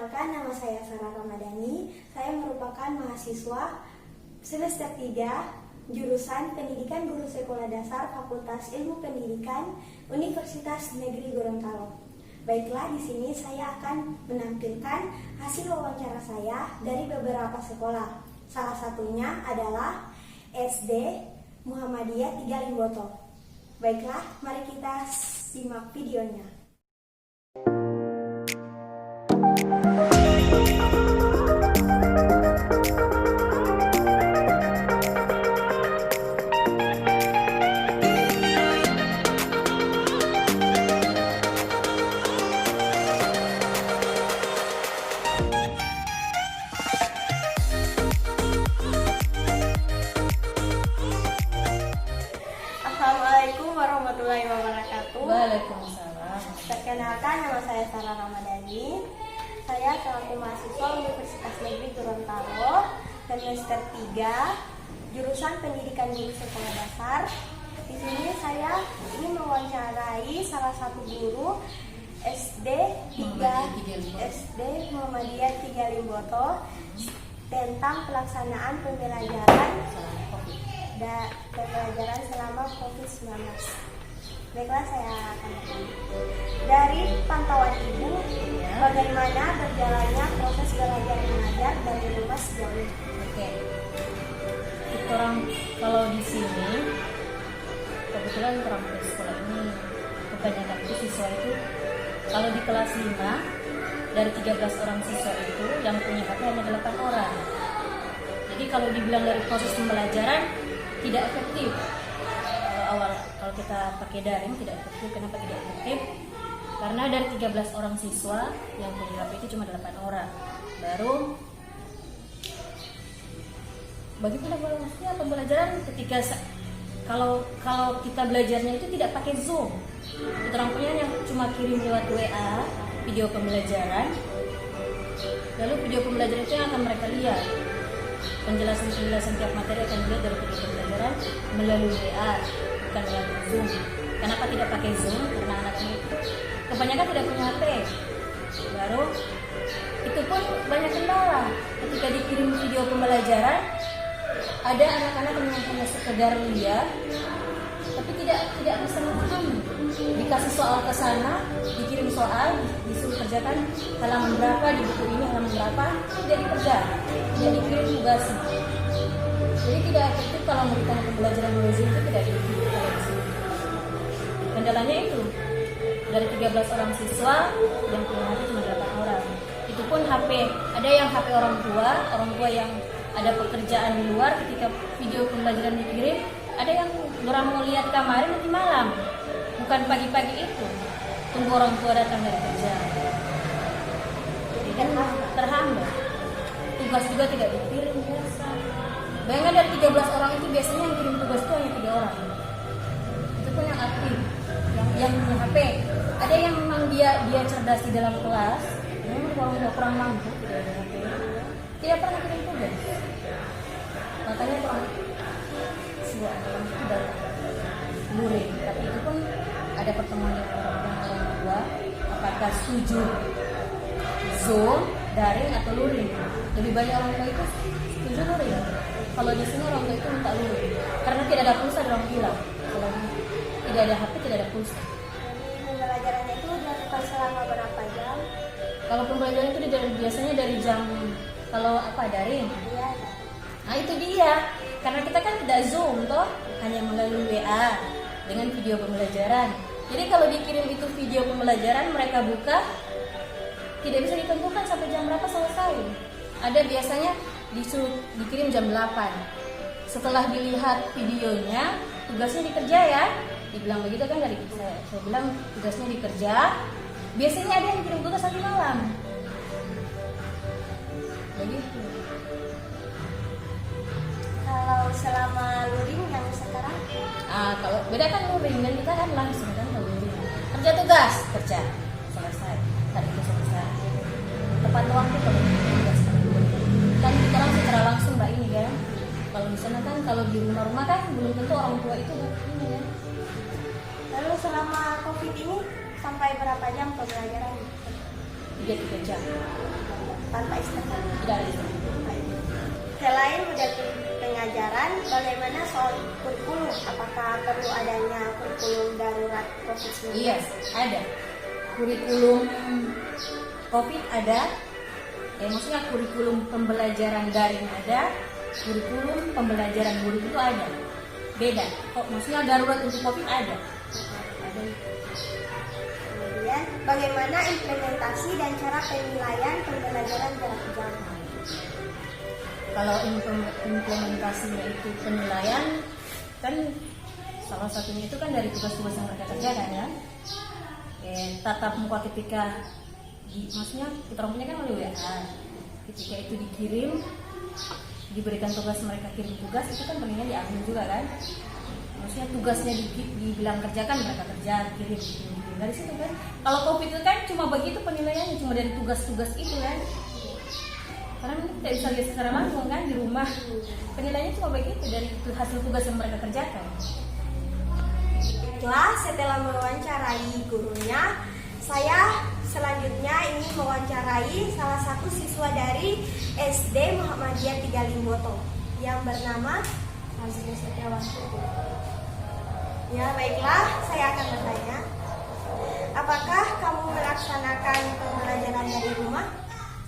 Perkenalkan, nama saya Sarah Ramadhani. Saya merupakan mahasiswa semester 3 jurusan Pendidikan Guru Sekolah Dasar Fakultas Ilmu Pendidikan Universitas Negeri Gorontalo. Baiklah, di sini saya akan menampilkan hasil wawancara saya dari beberapa sekolah. Salah satunya adalah SD Muhammadiyah 3 Limboto. Baiklah, mari kita simak videonya. Assalamualaikum warahmatullahi wabarakatuh. Waalaikumsalam. Perkenalkan, nama saya Sarah Ramadhani. Saya selaku mahasiswa Universitas Negeri Gorontalo semester 3 jurusan Pendidikan Guru Sekolah Dasar. Di sini saya ingin mewawancarai salah satu guru SD Muhammadiyah 3 Limboto tentang pelaksanaan pembelajaran selama COVID-19. Baiklah, saya akan mulai. Dari pantauan Ibu, bagaimana berjalannya proses belajar mengajar dari rumah sejauh ini? Oke. Orang kalau di sini kebetulan orang di sekolah ini kebanyakan siswa itu kalau di kelas 5 dari 13 orang siswa itu yang punya HP hanya 8 orang. Jadi kalau dibilang dari proses pembelajaran tidak efektif. Kalau kita pakai daring tidak efektif. Kenapa tidak efektif? Karena dari 13 orang siswa yang punya HP itu cuma 8 orang. Baru bagaimana maksudnya pembelajaran ketika kalau kita belajarnya itu tidak pakai Zoom. Orang punya yang cuma kirim lewat WA video pembelajaran. Lalu video pembelajaran itu yang akan mereka lihat. Penjelasan tiap materi akan dilihat dari video pembelajaran melalui WA, bukan melalui Zoom. Kenapa tidak pakai Zoom? Karena anak ini kebanyakan tidak punya HP. Baru itu pun banyak kendala. Ketika dikirim video pembelajaran, ada anak-anak yang hanya sekedar lihat, tapi tidak bisa memahami. Dikasih soal ke sana, dikirim soal, disuruh kerjakan halaman berapa di buku ini, halaman berapa, tidak dikerjakan, tidak dikirim tugas. Jadi tidak efektif kalau memberikan pembelajaran melalui Zoom itu tidak efektif. Kendalanya itu dari 13 orang siswa yang punya HP cuma 8 orang. Itu pun HP, ada yang HP orang tua yang ada pekerjaan di luar, ketika video pembelajaran dikirim, ada yang orang mau lihat kemarin nanti malam, bukan pagi-pagi itu. Tunggu orang tua datang dari kerja. Jadi kan terhambat. Tugas juga tidak dikirim biasa. Bayangkan dari 13 orang itu biasanya yang kirim tugas itu hanya 3 orang. Itu pun yang aktif, yang punya HP. Ada yang memang dia cerdas di dalam kelas, memang kurang mampu, tidak ada HP. Tidak pernah kirim tugas. Makanya kurang sebuah orang itu datang luring. Tapi itu pun ada pertemuan yang orang tua, apakah setuju Zoom, daring atau luring. Lebih banyak orang tua itu setuju luring. Kalau di sini orang tua itu minta luring karena tidak ada pulsa, orang bilang. Kalau tidak ada HP, tidak ada pulsa. Pembelajarannya itu dilakukan selama berapa jam? Kalau pembelajaran itu biasanya dari jam daring. Iya. Nah itu dia, karena kita kan tidak Zoom toh, hanya melalui WA dengan video pembelajaran. Jadi kalau dikirim itu video pembelajaran, mereka buka, tidak bisa ditentukan sampai jam berapa selesai. Ada biasanya dikirim jam 8. Setelah dilihat videonya, tugasnya dikerja ya. Dibilang begitu kan dari saya bilang tugasnya dikerja. Biasanya ada yang kirim tugas nanti malam. Begitu. Kalau selama luring yang sekarang? Kalau beda kan luring dan kita kan langsung kan kalau luring. Kerja tugas, kerja selesai. Hari itu selesai. Tepat waktu kalau tugas kan kita secara langsung mbak ini kan. Kalau di sana kan kalau di rumah kan belum tentu orang tua itu ini ya. Lalu selama COVID ini sampai berapa jam pembelajaran? 3 jam. tanpa istirahat? Tidak ada istirahat. Selain model pengajaran, bagaimana soal kurikulum? Apakah perlu adanya kurikulum darurat COVID-19? Iya, ada. Kurikulum COVID ada. Maksudnya kurikulum pembelajaran daring ada, kurikulum pembelajaran guru itu ada. Beda. Kok maksudnya darurat untuk COVID ada? Ada. Kemudian, bagaimana implementasi dan cara penilaian pembelajaran jarak jauh? Kalau implementasinya itu penilaian, kan salah satunya itu kan dari tugas-tugas yang mereka kerjakan ya. Tatap muka ketika maksudnya kita punya kan melalui WA. Ketika itu dikirim, diberikan tugas, mereka kirim tugas, itu kan penilaian diambil juga kan. Maksudnya tugasnya dibilang kerjakan, mereka kerja, kirim dari situ kan. Kalau COVID itu kan cuma begitu penilaiannya, cuma dari tugas-tugas itu kan. Karena tidak bisa lihat secara langsung kan di rumah. Penilaiannya cuma begitu dari hasil tugas yang mereka kerjakan. Setelah mewawancarai gurunya, saya selanjutnya ingin mewawancarai salah satu siswa dari SD Muhammadiyah 3 Limboto yang bernama Azri Setiawanto. Ya baiklah, saya akan bertanya, apakah kamu melaksanakan pembelajaran dari rumah?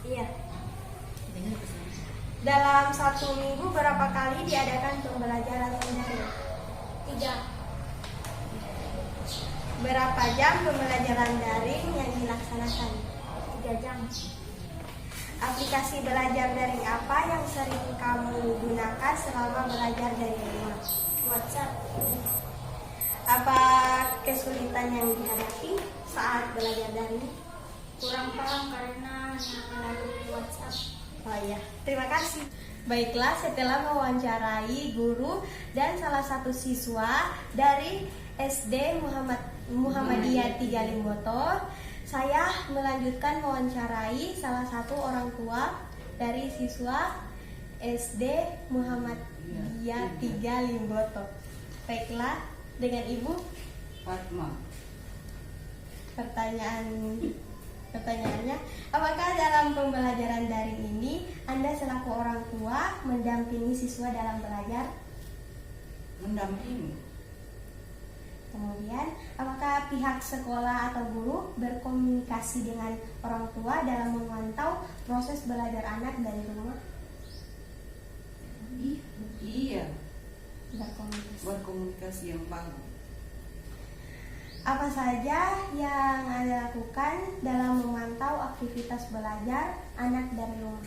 Iya. Dalam 1 minggu berapa kali diadakan pembelajaran daring? 3. Berapa jam pembelajaran daring yang dilaksanakan? 3 jam. Aplikasi belajar daring apa yang sering kamu gunakan selama belajar dari rumah? WhatsApp. Apa kesulitan yang dihadapi saat belajar daring? Kurang paham karena hanya melalui WhatsApp. Oh iya, terima kasih. Baiklah, setelah mewawancarai guru dan salah satu siswa dari SD Muhammadiyah 3 Limboto, saya melanjutkan mewawancarai salah satu orang tua dari siswa SD Muhammadiyah 3 Limboto. Baiklah, dengan Ibu Fatma. Pertanyaannya, apakah dalam pembelajaran daring ini Anda selaku orang tua mendampingi siswa dalam belajar? Mendampingi. Kemudian, apakah pihak sekolah atau guru berkomunikasi dengan orang tua dalam memantau proses belajar anak dari rumah? Iya, Berkomunikasi. yang bagus. Apa saja yang Anda lakukan dalam memantau aktivitas belajar anak dari rumah?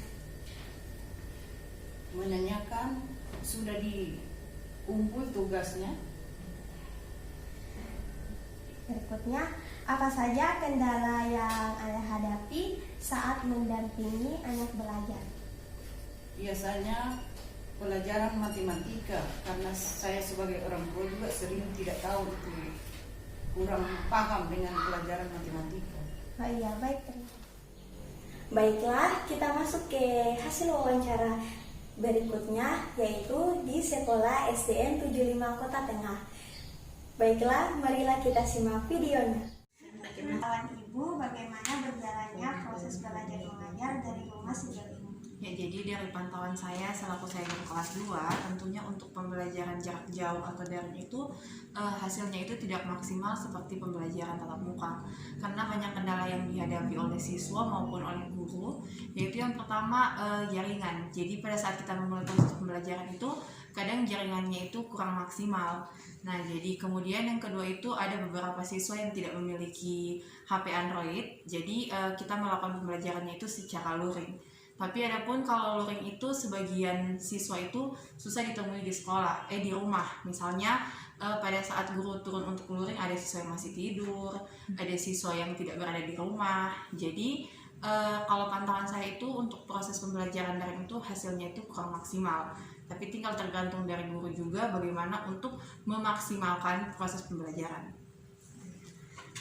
Menanyakan sudah dikumpul tugasnya. Berikutnya, apa saja kendala yang Anda hadapi saat mendampingi anak belajar? Biasanya pelajaran matematika, karena saya sebagai orang tua juga sering tidak tahu itu, kurang paham dengan pelajaran matematika. Oh iya, baik. Baiklah, kita masuk ke hasil wawancara berikutnya, yaitu di Sekolah SDN 75 Kota Tengah. Baiklah, marilah kita simak videonya. Pengetahuan Ibu, bagaimana berjalannya proses belajar mengajar dari rumah sejauh ini? Ya, jadi dari pantauan saya selaku saya di kelas 2, tentunya untuk pembelajaran jarak jauh atau daring itu hasilnya itu tidak maksimal seperti pembelajaran tatap muka, karena banyak kendala yang dihadapi oleh siswa maupun oleh guru, yaitu yang pertama jaringan. Jadi pada saat kita memulai proses pembelajaran itu kadang jaringannya itu kurang maksimal. Nah, jadi kemudian yang kedua itu ada beberapa siswa yang tidak memiliki HP Android, jadi kita melakukan pembelajarannya itu secara luring. Tapi adapun kalau luring itu sebagian siswa itu susah ditemui di sekolah, di rumah. Misalnya pada saat guru turun untuk luring ada siswa yang masih tidur, ada siswa yang tidak berada di rumah. Jadi kalau pantauan saya itu untuk proses pembelajaran daring itu hasilnya itu kurang maksimal. Tapi tinggal tergantung dari guru juga bagaimana untuk memaksimalkan proses pembelajaran.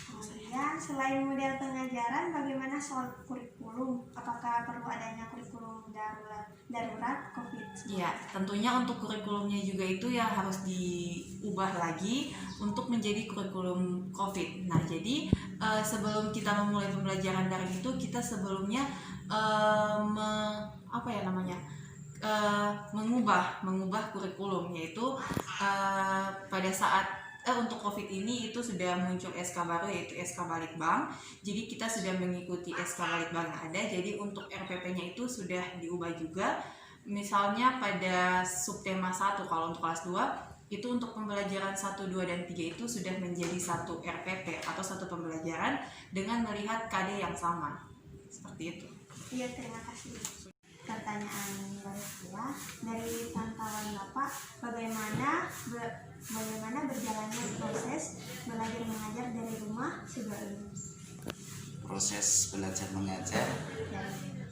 Kemudian, selain model pengajaran, bagaimana soal kurikulum? Apakah perlu adanya kurikulum darurat COVID-19? Ya, tentunya untuk kurikulumnya juga itu ya harus diubah lagi untuk menjadi kurikulum COVID. Nah, jadi sebelum kita memulai pembelajaran daring itu, kita sebelumnya mengubah kurikulum, yaitu pada saat untuk COVID ini itu sudah muncul SK baru, yaitu SK Balitbang. Jadi kita sudah mengikuti SK Balitbang yang ada. Jadi untuk RPP-nya itu sudah diubah juga. Misalnya pada subtema 1 kalau untuk kelas 2 itu untuk pembelajaran 1, 2, dan 3 itu sudah menjadi satu RPP atau satu pembelajaran dengan melihat KD yang sama. Seperti itu. Iya, terima kasih. Pertanyaan kedua, dari pantauan Bapak, bagaimana berjalannya proses belajar mengajar dari rumah sejauh ini? Proses belajar mengajar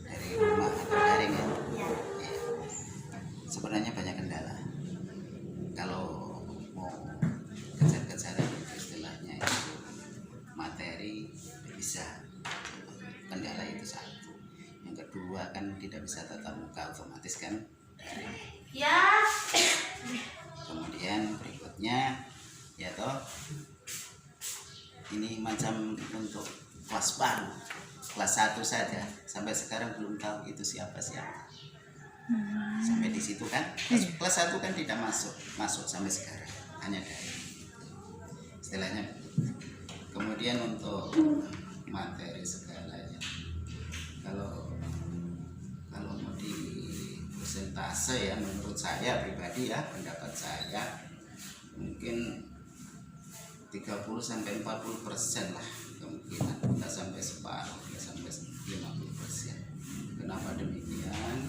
dari rumah atau daring ya? Ya. Sebenarnya banyak kendala. Kalau mau kejar-kejaran istilahnya itu materi bisa, kendala itu satu. Yang kedua kan tidak bisa tatap muka, otomatis kan daring. Ya. Kemudian berikutnya ya toh, ini macam untuk kelas baru, kelas 1 saja sampai sekarang belum tahu itu siapa sampai di situ kan. Kelas 1 kan tidak masuk sampai sekarang, hanya daring istilahnya. Kemudian untuk materi segalanya, kalau mau di persentase ya, menurut saya pribadi ya, pendapat saya mungkin 30-40% lah kemungkinan, tidak sampai separuh, tidak sampai 50%. Kenapa demikian?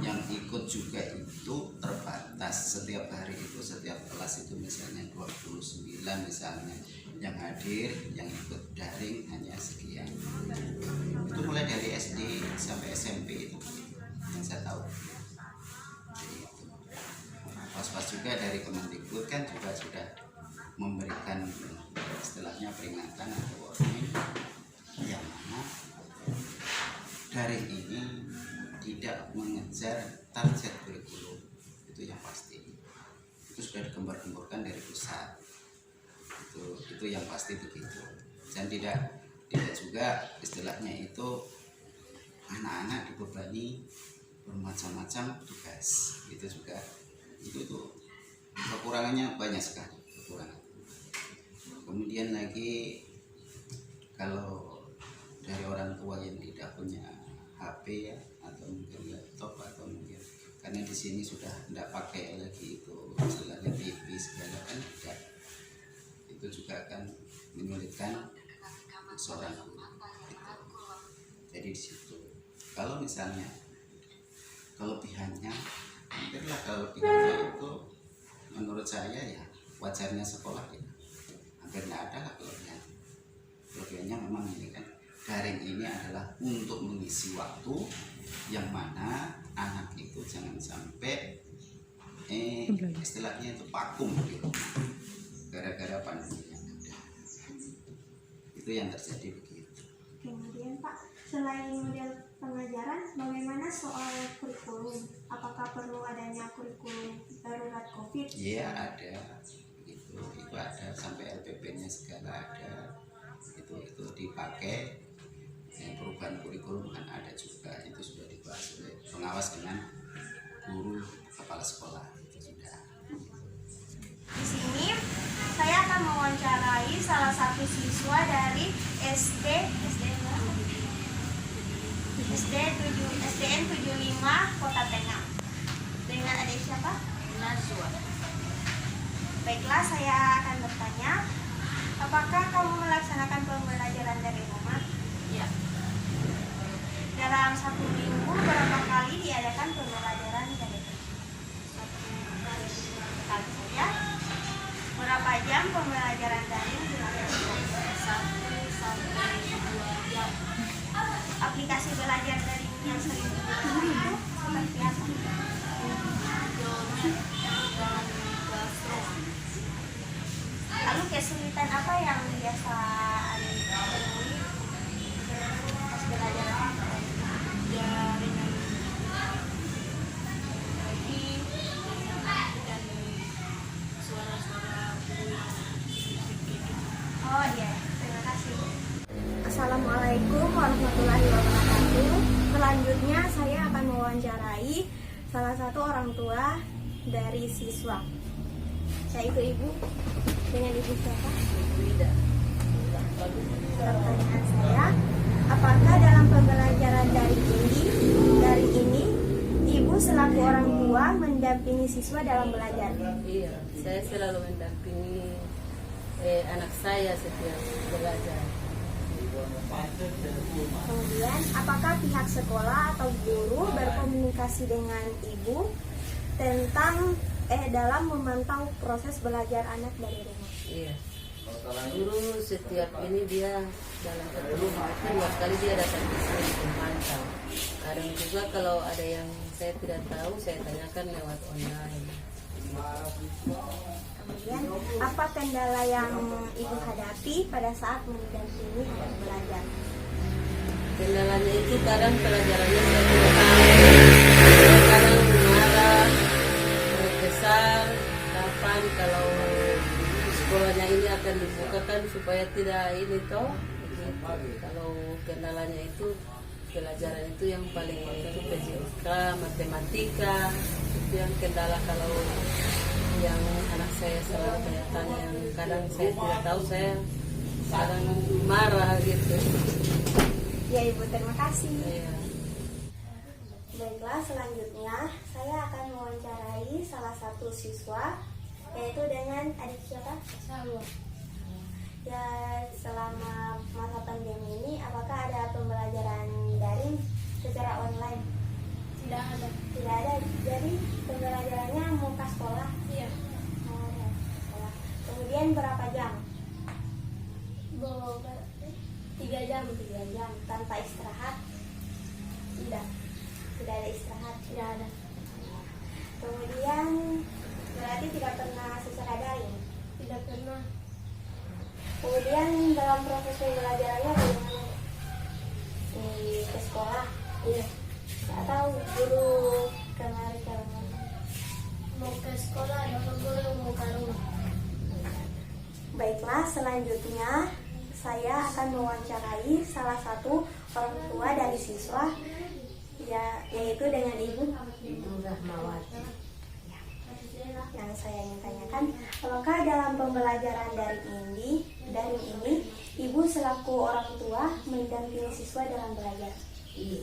Yang ikut juga itu terbatas. Setiap hari itu, setiap kelas itu misalnya 29 misalnya yang hadir, yang ikut daring hanya sekian. Itu mulai dari SD sampai SMP itu yang saya tahu. Jadi itu. Pas-pas juga dari Kemendikbud kan juga sudah memberikan istilahnya peringatan atau warning yang mana daring ini tidak mengejar target kurikulum, itu yang pasti. Itu sudah digembar-gemborkan dari pusat. Itu yang pasti begitu. Dan tidak juga istilahnya itu anak-anak dibebani bermacam-macam tugas. Itu juga itu kekurangannya banyak sekali, kekurangan. Kemudian lagi kalau dari orang tua yang tidak punya HP ya, atau mungkin laptop, atau mungkin karena di sini sudah tidak pakai lagi itu istilahnya TV segala kan, tidak, itu juga akan menyulitkan seorang guru. Jadi di situ kalau misalnya kelebihannya, hampirlah kelebihannya itu menurut saya ya wajarnya sekolah ya, hampir tidak ada lah kelebihan. Kelebihannya memang ini kan, daring ini adalah untuk mengisi waktu yang mana anak itu jangan sampai istilahnya itu vakum di rumah gara-gara pandemi yang ada. Itu yang terjadi begitu. Kemudian Pak, selain model pengajaran, bagaimana soal kurikulum? Apakah perlu adanya kurikulum darurat COVID? Iya ada, itu ada sampai LPP-nya segala ada. Itu dipakai. Perubahan kurikulum kan ada juga, itu sudah dibahas oleh pengawas dengan guru kepala sekolah, itu sudah. Di sini saya akan mewawancarai salah satu siswa dari SDN 75 Kota Tengah. Dengan adik siapa? Nazwa. Baiklah, saya akan bertanya, apakah kamu melaksanakan pembelajaran dari rumah? Ya. Dalam 1 minggu berapa kali diadakan pembelajaran dari rumah? Satu saja. Berapa jam pembelajaran daring dilakukan? 1 sampai 2 jam. Aplikasi belajar daring yang sering digunakan itu seperti apa? Google Meet dan Classroom. Lalu kesulitan apa yang biasa temui pas belajar? Jaringan selanjutnya saya akan mewawancarai salah satu orang tua dari siswa, yaitu ibu. Dengan ibu siapa? Pertanyaan saya, apakah dalam pembelajaran dari ini ibu selaku orang tua mendampingi siswa dalam belajar? Iya, saya selalu mendampingi anak saya setiap belajar. Kemudian, apakah pihak sekolah atau guru berkomunikasi dengan ibu tentang dalam memantau proses belajar anak dari rumah? Iya. Guru setiap ini dia dalam ketemu hati, dua kali dia datang ke sini memantau. Kadang juga kalau ada yang saya tidak tahu, saya tanyakan lewat online. Kemudian, apa kendala yang ibu hadapi pada saat mendampingi anak belajar? Kendalanya itu kadang pelajarannya saya tidak tahu. Kadang marah, kesal, kapan kalau sekolahnya ini akan dibukakan supaya tidak ini toh. Kalau kendalanya itu pelajaran itu yang paling itu PJK, matematika itu yang kendala. Kalau yang anak saya selalu tanya yang kadang saya tidak tahu, saya kadang marah gitu. Ya ibu, terima kasih. Ya. Baiklah, selanjutnya saya akan mewawancarai salah satu siswa, yaitu dengan adik siapa? Sama. Ya, selama masa pandemi ini, apakah ada pembelajaran daring secara online? Tidak ada. Tidak ada, jadi pembelajarannya muka sekolah. Iya. Oh, ya, sekolah. Kemudian berapa jam? 3 jam. 3 jam, tanpa istirahat? Tidak. Tidak ada istirahat? Tidak ada. Kemudian berarti tidak pernah secara daring? Tidak pernah. Kemudian dalam proses pembelajarannya bagaimana? Ke sekolah? Iya. Atau guru kemari ke rumah? Mau ke sekolah, dapat guru mau ke rumah. Baiklah, selanjutnya saya akan mewawancarai salah satu orang tua dari siswa, yaitu dengan ibu Rahmawati. yang saya ingin tanyakan, apakah dalam pembelajaran daring ini ibu selaku orang tua mendampingi siswa dalam belajar? Iya.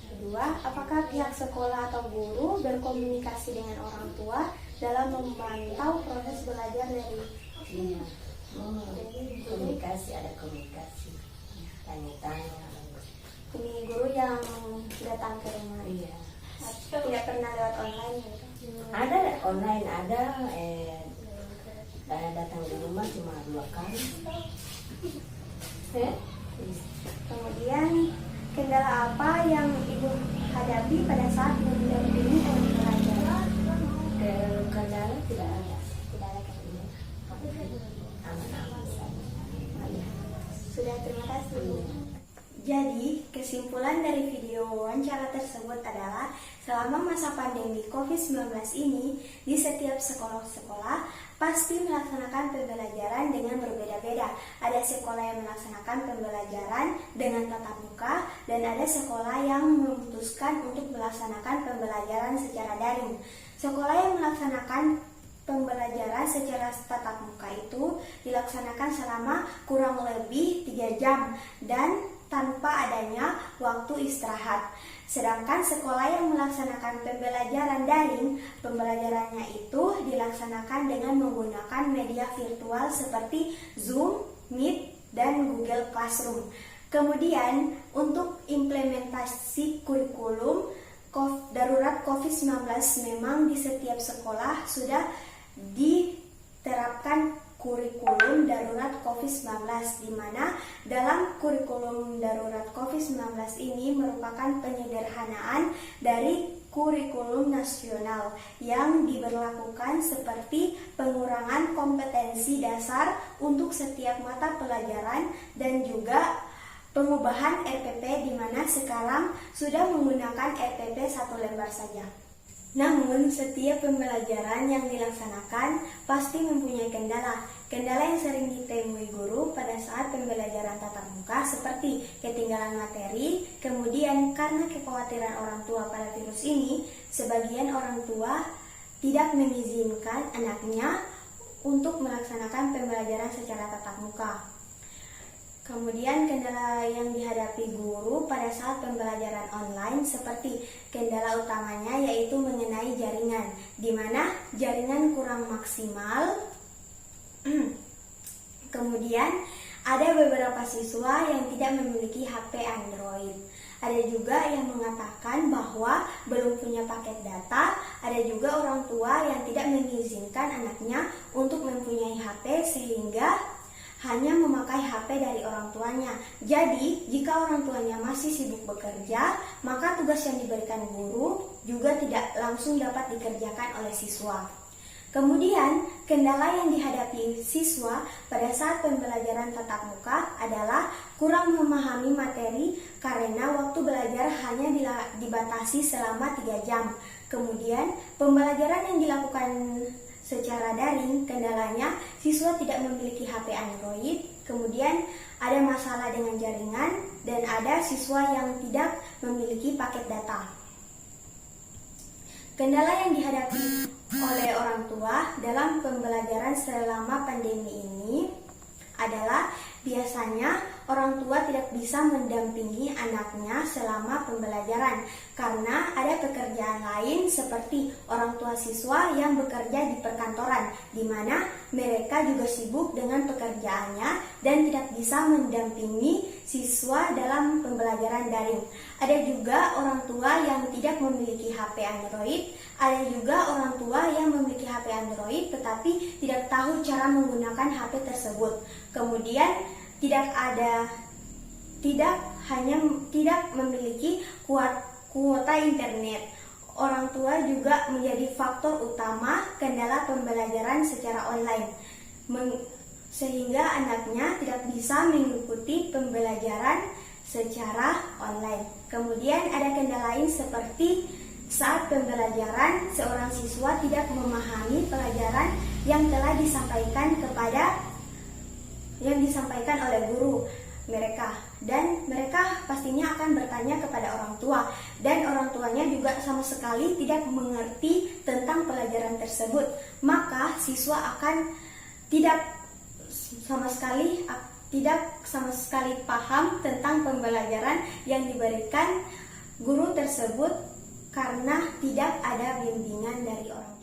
Kedua, apakah pihak sekolah atau guru berkomunikasi dengan orang tua dalam memantau proses belajar dari Iya, komunikasi, ada komunikasi, tanya-tanya. ini guru yang datang ke rumah? Iya, Tidak pernah lewat online gitu? ada online, ada datang di rumah cuma 2 kali. Kemudian kendala apa yang ibu hadapi pada saat mendampingi anak belajar? Kendala tidak ada, Tidak ada kendala. aman-aman saja. Sudah, terima kasih. Jadi, kesimpulan dari video wawancara tersebut adalah selama masa pandemi COVID-19 ini, di setiap sekolah-sekolah pasti melaksanakan pembelajaran dengan berbeda-beda. Ada sekolah yang melaksanakan pembelajaran dengan tatap muka, dan ada sekolah yang memutuskan untuk melaksanakan pembelajaran secara daring. Sekolah yang melaksanakan pembelajaran secara tatap muka itu dilaksanakan selama kurang lebih 3 jam dan tanpa adanya waktu istirahat. Sedangkan sekolah yang melaksanakan pembelajaran daring, pembelajarannya itu dilaksanakan dengan menggunakan media virtual seperti Zoom, Meet, dan Google Classroom. Kemudian untuk implementasi kurikulum darurat COVID-19, memang di setiap sekolah sudah diterapkan kurikulum darurat COVID-19, di mana dalam kurikulum darurat COVID-19 ini merupakan penyederhanaan dari kurikulum nasional yang diberlakukan seperti pengurangan kompetensi dasar untuk setiap mata pelajaran dan juga pengubahan RPP, di mana sekarang sudah menggunakan RPP 1 lembar saja. Namun, setiap pembelajaran yang dilaksanakan pasti mempunyai kendala. Kendala yang sering ditemui guru pada saat pembelajaran tatap muka seperti ketinggalan materi, kemudian karena kekhawatiran orang tua pada virus ini, sebagian orang tua tidak mengizinkan anaknya untuk melaksanakan pembelajaran secara tatap muka. Kemudian kendala yang dihadapi guru pada saat pembelajaran online seperti kendala utamanya yaitu mengenai jaringan, di mana jaringan kurang maksimal. Kemudian ada beberapa siswa yang tidak memiliki HP Android. Ada juga yang mengatakan bahwa belum punya paket data. Ada juga orang tua yang tidak mengizinkan anaknya untuk mempunyai HP sehingga hanya memakai HP dari orang tuanya. Jadi, jika orang tuanya masih sibuk bekerja, maka tugas yang diberikan guru juga tidak langsung dapat dikerjakan oleh siswa. Kemudian, kendala yang dihadapi siswa pada saat pembelajaran tatap muka adalah kurang memahami materi karena waktu belajar hanya dibatasi selama 3 jam. Kemudian, pembelajaran yang dilakukan secara daring, kendalanya siswa tidak memiliki HP Android, kemudian ada masalah dengan jaringan, dan ada siswa yang tidak memiliki paket data. Kendala yang dihadapi oleh orang tua dalam pembelajaran selama pandemi ini adalah biasanya orang tua tidak bisa mendampingi anaknya selama pembelajaran karena ada pekerjaan lain seperti orang tua siswa yang bekerja di perkantoran, di mana mereka juga sibuk dengan pekerjaannya dan tidak bisa mendampingi siswa dalam pembelajaran daring. Ada juga orang tua yang tidak memiliki HP Android, ada juga orang tua yang memiliki HP Android tetapi tidak tahu cara menggunakan HP tersebut. Kemudian tidak memiliki kuota internet. Orang tua juga menjadi faktor utama kendala pembelajaran secara online, sehingga anaknya tidak bisa mengikuti pembelajaran secara online. Kemudian ada kendala lain seperti saat pembelajaran seorang siswa tidak memahami pelajaran yang telah disampaikan oleh guru mereka, dan mereka pastinya akan bertanya kepada orang tua, dan orang tuanya juga sama sekali tidak mengerti tentang pelajaran tersebut. Maka siswa akan tidak sama sekali paham tentang pembelajaran yang diberikan guru tersebut karena tidak ada bimbingan dari orang tua.